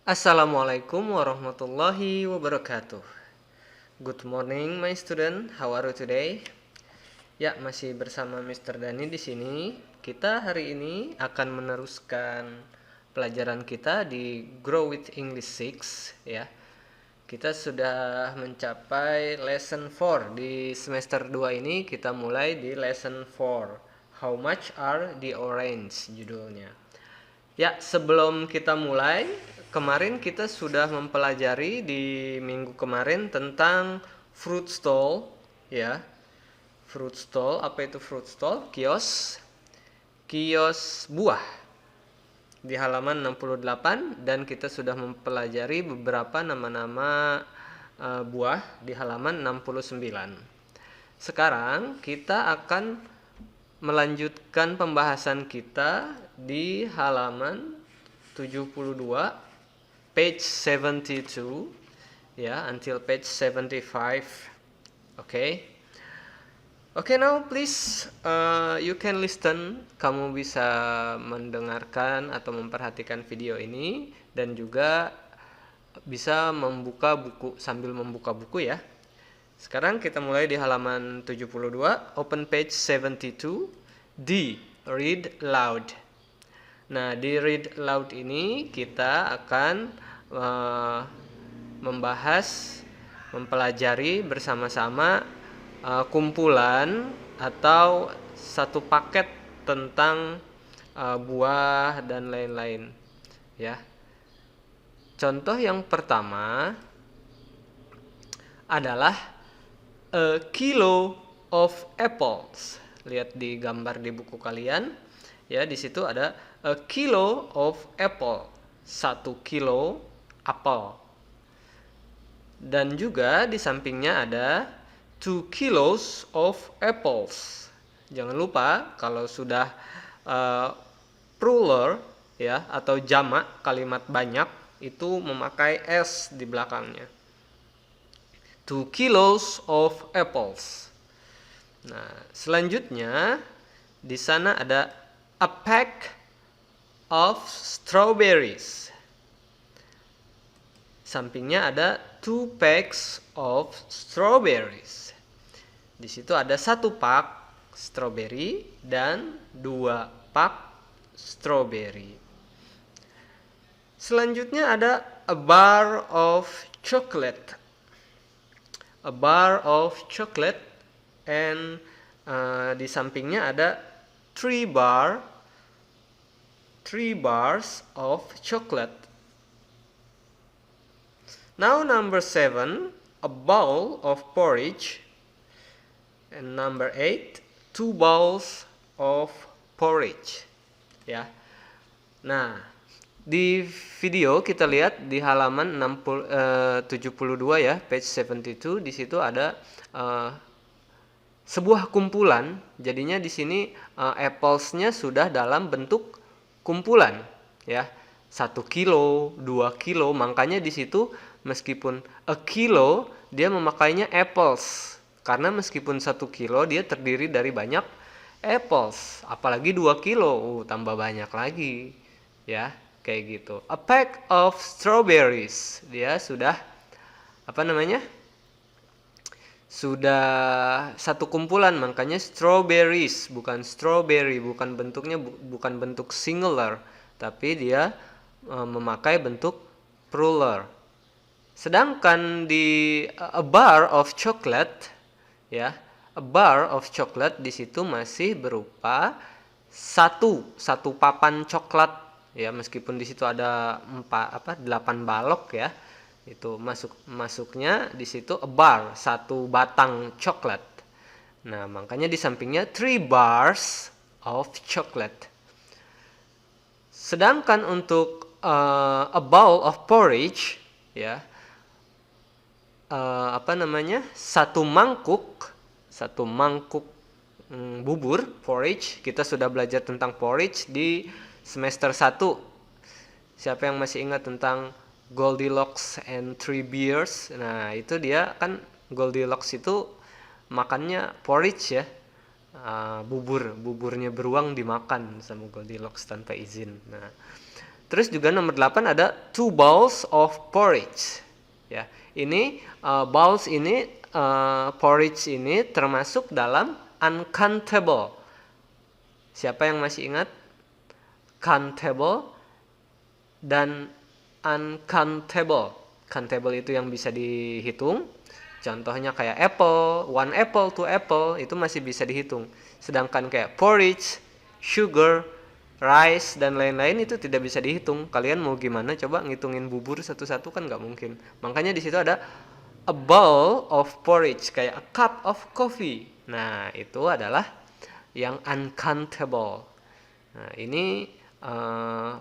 Assalamualaikum warahmatullahi wabarakatuh. Good morning my student, how are you today? Ya, masih bersama Mr. Dani di sini. Kita hari ini akan meneruskan pelajaran kita di Grow with English 6 ya. Kita sudah mencapai lesson 4 di semester 2 ini. Kita mulai di lesson 4. How much are the orange judulnya. Ya, sebelum kita mulai, kemarin kita sudah mempelajari di minggu kemarin tentang fruit stall, ya. Fruit stall, apa itu fruit stall? Kios buah di halaman 68, dan kita sudah mempelajari beberapa nama-nama buah di halaman 69. Sekarang kita akan melanjutkan pembahasan kita di halaman 72, page 72 ya, until page 75. Okay, now please you can listen. Kamu bisa mendengarkan atau memperhatikan video ini dan juga bisa membuka buku sambil membuka buku ya. Sekarang kita mulai di halaman 72, open page 72, D, read loud. Nah, di read loud ini kita akan mempelajari bersama-sama kumpulan atau satu paket tentang buah dan lain-lain ya. Contoh yang pertama adalah a kilo of apples. Lihat di gambar di buku kalian ya, di situ ada a kilo of apple, 1 kilo apel. Dan juga di sampingnya ada 2 kilos of apples. Jangan lupa kalau sudah plural ya atau jamak kalimat banyak itu memakai s di belakangnya. 2 kilos of apples. Nah, selanjutnya di sana ada a pack of strawberries. Sampingnya ada 2 packs of strawberries. Di situ ada 1 pak strawberry dan 2 pak strawberry. Selanjutnya ada a bar of chocolate. A bar of chocolate, and di sampingnya ada 3 bars of chocolate. Now number 7, a bowl of porridge, and number 8, 2 bowls of porridge ya. Nah, di video kita lihat di halaman 72 ya, page 72, di situ ada sebuah kumpulan. Jadinya di sini applesnya sudah dalam bentuk kumpulan ya. 1 kilo, 2 kilo, makanya di situ meskipun a kilo dia memakainya apples. Karena meskipun 1 kilo dia terdiri dari banyak apples, apalagi 2 kilo, tambah banyak lagi ya, kayak gitu. A pack of strawberries, dia sudah sudah 1 kumpulan, makanya strawberries, bukan strawberry, bukan bentuknya bukan bentuk singular, tapi dia memakai bentuk plural. Sedangkan di a bar of chocolate ya, a bar of chocolate di situ masih berupa satu papan coklat ya, meskipun di situ ada 8 balok ya. Itu masuknya di situ a bar, 1 batang coklat. Nah, makanya di sampingnya 3 bars of chocolate. Sedangkan untuk a bowl of porridge ya, 1 mangkuk bubur, porridge. Kita sudah belajar tentang porridge di semester 1. Siapa yang masih ingat tentang Goldilocks and 3 Bears? Nah, itu dia kan, Goldilocks itu makannya porridge ya. Buburnya beruang dimakan sama Goldilocks tanpa izin. Nah, Terus juga nomor 8 ada 2 bowls of porridge. Ya, ini bowls ini porridge ini termasuk dalam uncountable. Siapa yang masih ingat? Countable dan uncountable. Countable itu yang bisa dihitung. Contohnya kayak apple, 1 apple, 2 apple itu masih bisa dihitung. Sedangkan kayak porridge, sugar, rice dan lain-lain itu tidak bisa dihitung. Kalian mau gimana coba ngitungin bubur satu-satu kan nggak mungkin. Makanya di situ ada a bowl of porridge, kayak a cup of coffee. Nah, itu adalah yang uncountable. Nah, ini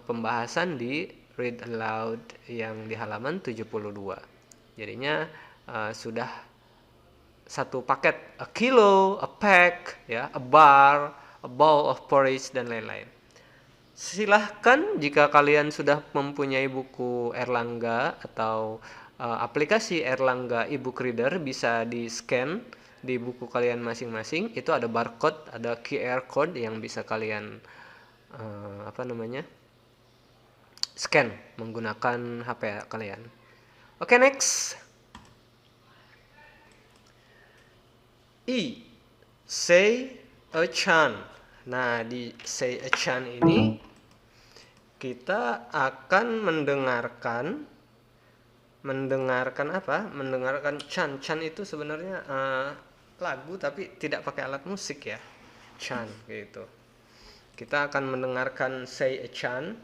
pembahasan di read aloud yang di halaman 72. Jadinya sudah satu paket, a kilo, a pack, ya, a bar, a bowl of porridge dan lain-lain. Silahkan jika kalian sudah mempunyai buku Erlangga atau aplikasi Erlangga e-book reader, bisa di-scan di buku kalian masing-masing. Itu ada barcode, ada QR code yang bisa kalian scan menggunakan HP kalian. Oke, next. E. Say a chant. Nah, di say a chant ini kita akan mendengarkan apa? Mendengarkan chant. Chant itu sebenarnya lagu tapi tidak pakai alat musik ya. Chant gitu. Kita akan mendengarkan say a chant.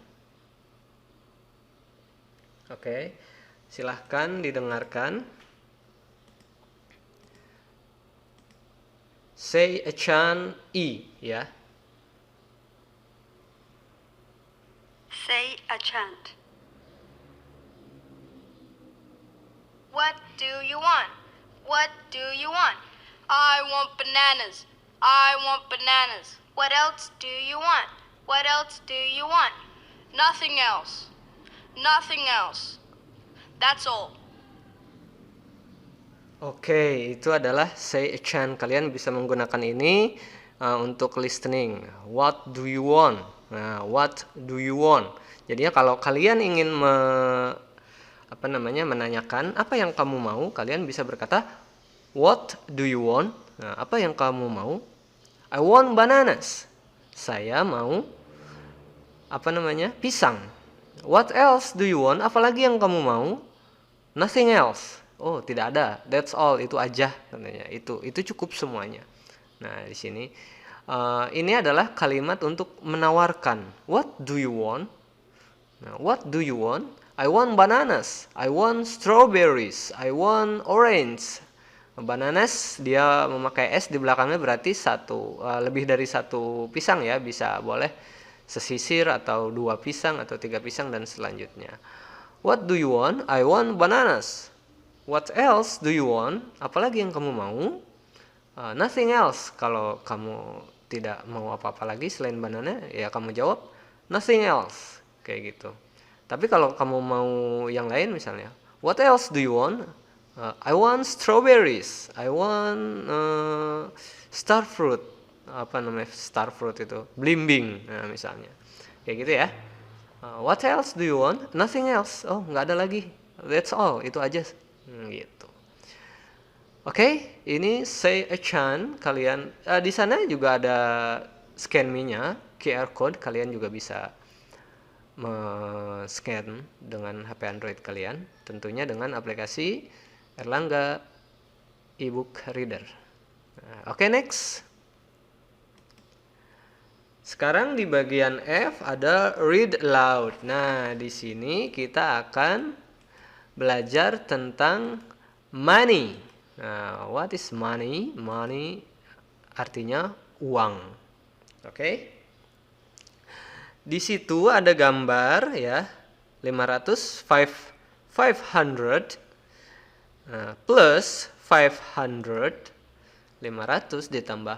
Oke. Silahkan didengarkan. Say a chant E ya. Say a chant. What do you want? What do you want? I want bananas. I want bananas. What else do you want? What else do you want? Nothing else. Nothing else. That's all. Oke, itu adalah say a chant. Kalian bisa menggunakan ini untuk listening. What do you want? Nah, what do you want? Jadinya kalau kalian ingin menanyakan apa yang kamu mau, kalian bisa berkata what do you want? Nah, apa yang kamu mau? I want bananas. Saya mau pisang. What else do you want? Apalagi yang kamu mau? Nothing else. Oh, tidak ada. That's all. Itu aja katanya. Itu cukup semuanya. Nah, di sini ini adalah kalimat untuk menawarkan. What do you want? Nah, what do you want? I want bananas. I want strawberries. I want orange. Bananas dia memakai S di belakangnya, berarti lebih dari satu pisang ya, bisa boleh sesisir atau 2 pisang atau 3 pisang dan selanjutnya. What do you want? I want bananas. What else do you want? Apalagi yang kamu mau? Nothing else. Kalau kamu tidak mau apa-apa lagi selain banana, ya kamu jawab nothing else. Kayak gitu. Tapi kalau kamu mau yang lain misalnya, what else do you want? I want strawberries. I want star fruit. Apa namanya star fruit itu? Blimbing, nah, misalnya. Kayak gitu ya. What else do you want? Nothing else. Oh, nggak ada lagi. That's all. Itu aja. Gitu. Oke, ini say a chant. Kalian di sana juga ada scan me-nya, QR code. Kalian juga bisa scan dengan HP Android kalian, tentunya dengan aplikasi Erlangga e-book reader. Oke, next. Sekarang di bagian F ada read aloud. Nah, di sini kita akan belajar tentang money. Nah, what is money? Money artinya uang. Oke. Di situ ada gambar ya, 500 plus 500, 500 ditambah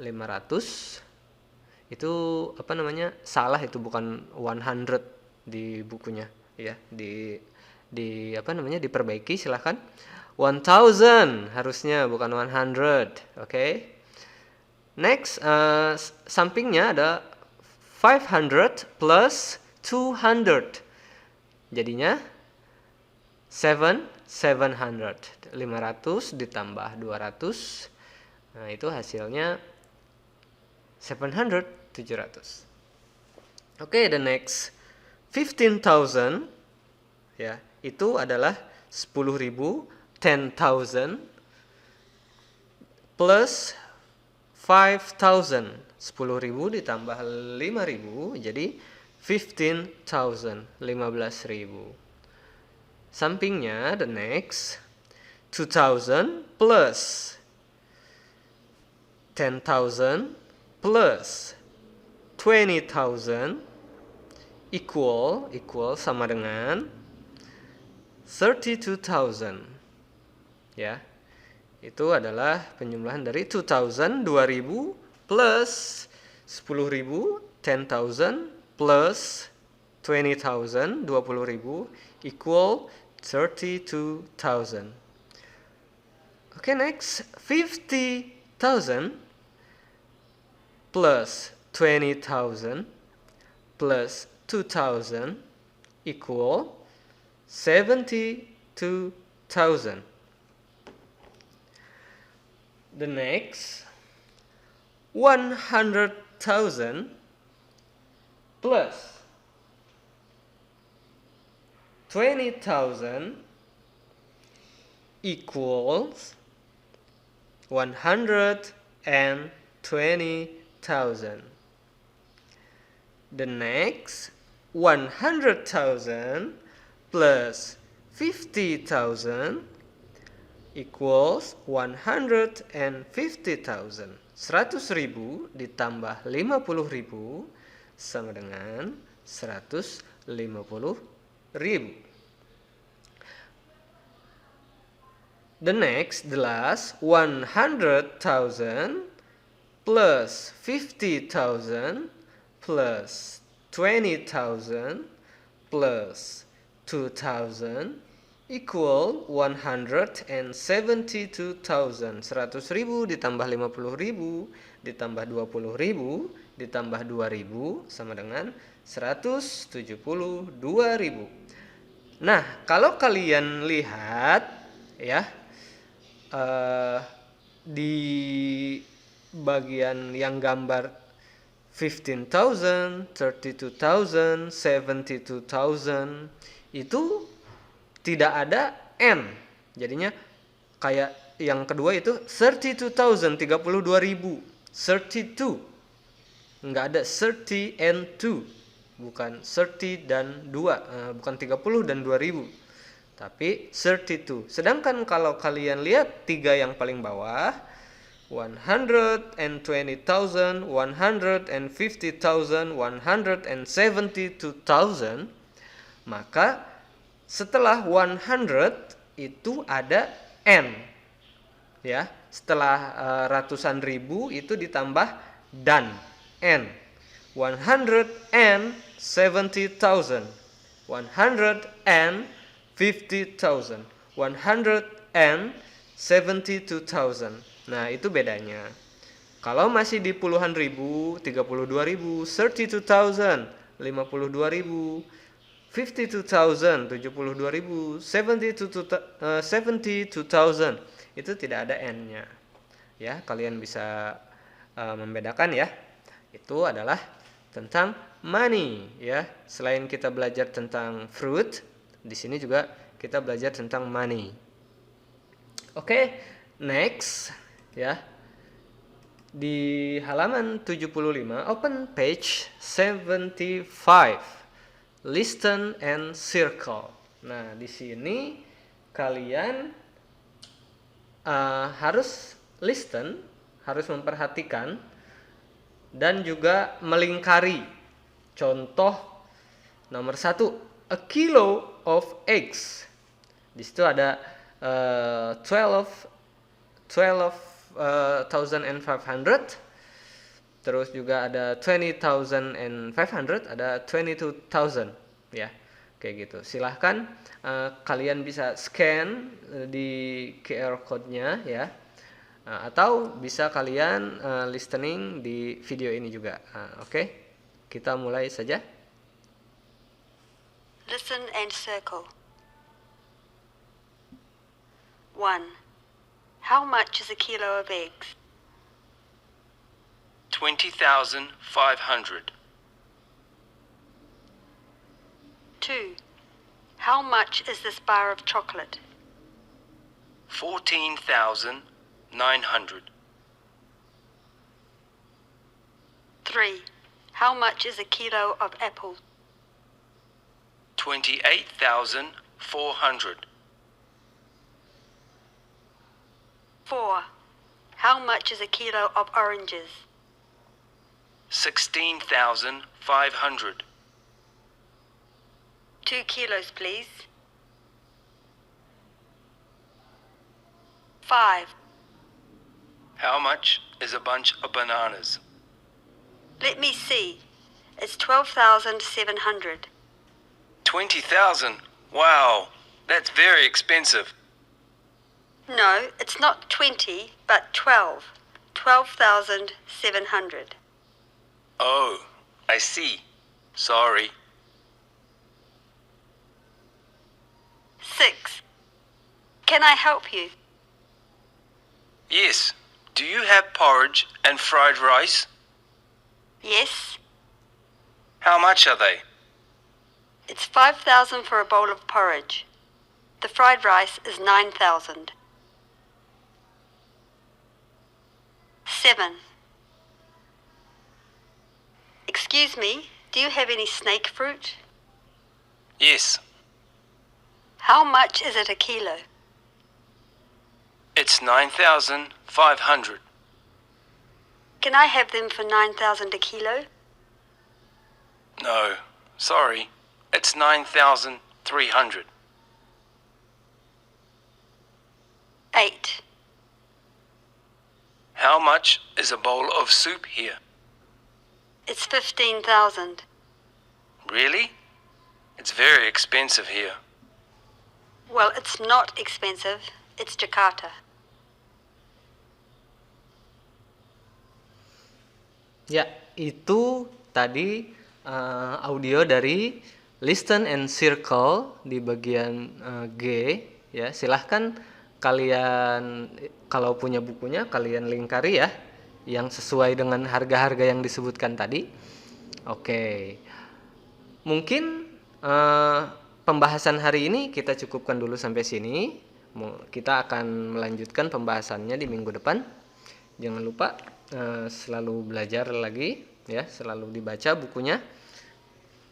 500 itu salah, itu bukan 100 di bukunya ya, diperbaiki silahkan. 1000 harusnya bukan 100. Oke. Next, sampingnya ada 500 plus 200. Jadinya 700. 500 ditambah 200. Nah, itu hasilnya 700. Oke, the next 15,000 ya, itu adalah 10.000, 10,000 plus 5,000. 10.000 ditambah 5.000 jadi 15,000, 15.000. Sampingnya the next 2,000 plus 10,000 plus 20,000 equal sama dengan 32,000. Ya. Itu adalah penjumlahan dari 2,000, 2.000 plus 10.000, 10,000 plus 20,000, 20.000 equal 32,000. Okay, next 50,000 plus 20,000 plus 2,000 equal 72,000. The next 100,000 plus 20,000 equals 120,000. The next 100,000 plus 50,000 equals 150,000. 100.000 ditambah 50.000 sama dengan 150.000. The next, the last 100,000 plus 50,000 plus 20,000 plus 2,000 equal 172,000. 100.000 ditambah 50.000 ditambah 20.000 ditambah 2.000 sama dengan 172.000. Nah, kalau kalian lihat ya, di bagian yang gambar 15,000, 32,000, 72,000 itu tidak ada N. Jadinya kayak yang kedua itu 32,000, 32.000. 32. Enggak ada 30 and 2. Bukan 30 dan 2. Bukan 30 dan 2.000. Tapi 32. Sedangkan kalau kalian lihat tiga yang paling bawah, 120,000, 150,000, 172,000, maka setelah 100 itu ada N. Ya, setelah ratusan ribu itu ditambah dan N. 170,000, 150,000, 172,000. Nah, itu bedanya. Kalau masih di puluhan ribu, 32.000, 32,000, 52.000, 52,000, 72.000, 72,000, itu tidak ada N-nya. Ya, kalian bisa membedakan ya. Itu adalah tentang money ya. Selain kita belajar tentang fruit, di sini juga kita belajar tentang money. Oke, next ya. Di halaman 75, open page 75. Listen and circle. Nah, di sini kalian harus listen, harus memperhatikan dan juga melingkari. Contoh nomor 1, a kilo of eggs. Di situ ada 12,500. Terus juga ada 20,500, ada 22,000 ya. Kayak gitu. Silahkan kalian bisa scan di QR code-nya ya. Atau bisa kalian listening di video ini juga. Oke. Kita mulai saja. Listen and circle. 1. How much is a kilo of eggs? 20,500. 2. How much is this bar of chocolate? 14,900. 3. How much is a kilo of apples? 28,400. 4. How much is a kilo of oranges? 16,500. 2 kilos, please. 5. How much is a bunch of bananas? Let me see. It's 12,700. 20,000? Wow, that's very expensive. No, it's not 20, but 12. 12,700. Oh, I see. Sorry. 6. Can I help you? Yes. Do you have porridge and fried rice? Yes. How much are they? It's 5,000 for a bowl of porridge. The fried rice is 9,000. 7. Excuse me, do you have any snake fruit? Yes. How much is it a kilo? It's 9,500. Can I have them for 9,000 a kilo? No, sorry. It's 9,300. 8. How much is a bowl of soup here? It's 15,000. Really? It's very expensive here. Well, it's not expensive. It's Jakarta. Ya, itu tadi audio dari Listen and Circle di bagian G. Ya, silahkan kalian kalau punya bukunya kalian lingkari ya, yang sesuai dengan harga-harga yang disebutkan tadi. Oke, mungkin pembahasan hari ini kita cukupkan dulu sampai sini. Kita akan melanjutkan pembahasannya di minggu depan. Jangan lupa selalu belajar lagi ya, selalu dibaca bukunya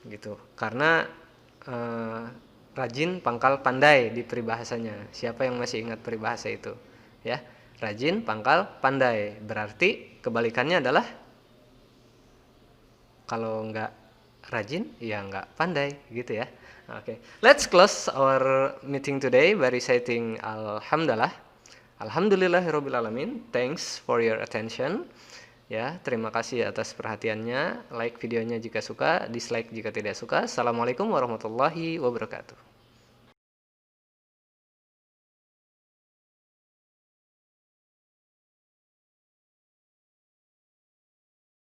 gitu, karena rajin pangkal pandai di peribahasanya. Siapa yang masih ingat peribahasa itu ya? Rajin pangkal pandai, berarti kebalikannya adalah kalau nggak rajin ya nggak pandai gitu ya. Okay, let's close our meeting today by reciting Alhamdulillah. Alhamdulillahirobbilalamin. Thanks for your attention. Ya, terima kasih atas perhatiannya. Like videonya jika suka, dislike jika tidak suka. Assalamualaikum warahmatullahi wabarakatuh.